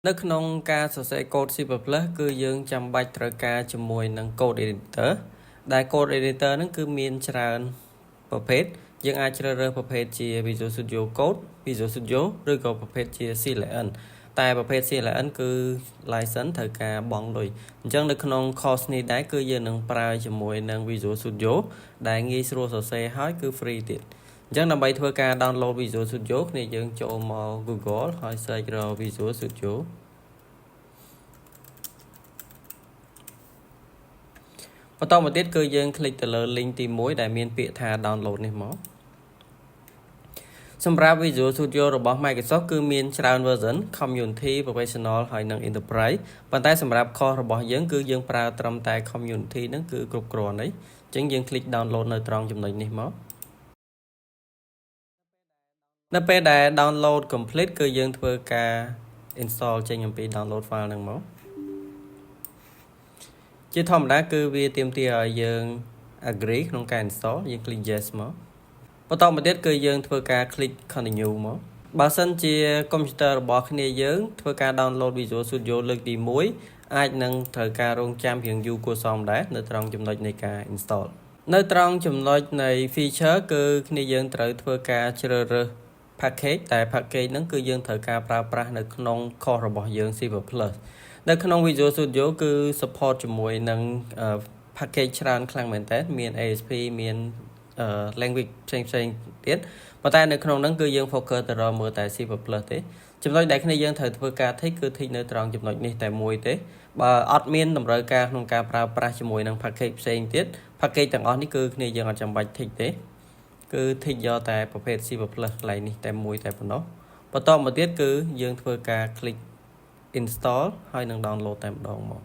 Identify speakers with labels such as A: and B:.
A: នៅក្នុងការសរសេរ code C++ គឺយើងចាំបាច់ត្រូវការជាមួយនឹង code editor ដែល code editor ហ្នឹងគឺមានច្រើនប្រភេទយើងអាចជ្រើសរើសប្រភេទជា Visual Studio Code Visual Studio ឬក៏ប្រភេទជា CLN តែប្រភេទ CLN គឺ license ត្រូវការបង់លុយអញ្ចឹងនៅក្នុង course នេះដែរគឺយើងនឹងប្រើជាមួយនឹង Visual Studio ដែលងាយស្រួលសរសេរហើយគឺ free ទៀតអញ្ចឹងដើម្បីធ្វើការ download Visual Studio គ្នាយើងចូលមក Google ហើយ search រក Visual Studio បន្តមកទៀតគឺយើងคลิกទៅលើ link ទី1ដែលមានពាក្យថា download នេះមកសម្រាប់ Visual Studio របស់ Microsoft គឺមានច្រើន version Community Professional ហើយនិង Enterprise ប៉ុន្តែសម្រាប់ course របស់យើងគឺយើងប្រើត្រឹមតែ Community ហ្នឹងគឺគ្រប់គ្រាន់ហើយអញ្ចឹងយើងคลิก download នៅត្រង់ចំណុចនេះមកនៅពេលដែល download complete គឺយើងធ្វើការ install ចេញអំពី download file ហ្នឹងមកជាធម្មតាគឺវាទាមទារឲ្យយើង agree ក្នុងការ install យើង click yes មកបន្តមកទៀតគឺយើងធ្វើការ click continue មកបើសិនជា computer របស់គ្នាយើងធ្វើការ download Visual Studio លើកទី1អាចនឹងត្រូវការរងចាំរៀងយូរគួរសមដែរនៅត្រង់ចំណុចនៃការ install នៅត្រង់ចំណុចនៃ feature គឺគ្នាយើងត្រូវធ្វើការជ្រើសរើស package តែ package ហ្នឹងគឺយើងត្រូវការប្រើប្រាស់នៅក្នុង course របស់យើង C++ នៅក្នុង Visual Studio គឺ support ជាមួយនឹង package ច្រើនខ្លាំងមែនតើមាន ASP មាន language ផ្សេងៗទៀតប៉ុន្តែនៅក្នុងហ្នឹងគឺយើង focus ទៅរកមើលតែ C++ ទេចំណុចដែលគ្នាយើងត្រូវធ្វើការ tick គឺ tick នៅត្រង់ចំណុចនេះតែមួយទេបើអត់មានតម្រូវការក្នុងការប្រើប្រាស់ជាមួយនឹង package ផ្សេងទៀត package ទាំងអស់នេះគឺគ្នាយើងអត់ចាំបាច់ tick ទេគឺ tick យកតែប្រភេទ C++ កន្លែងនេះតែមួយតែប៉ុណ្ណោះបន្តមកទៀតគឺយើងធ្វើការ click install ហើយនឹង download តែម្ដងមក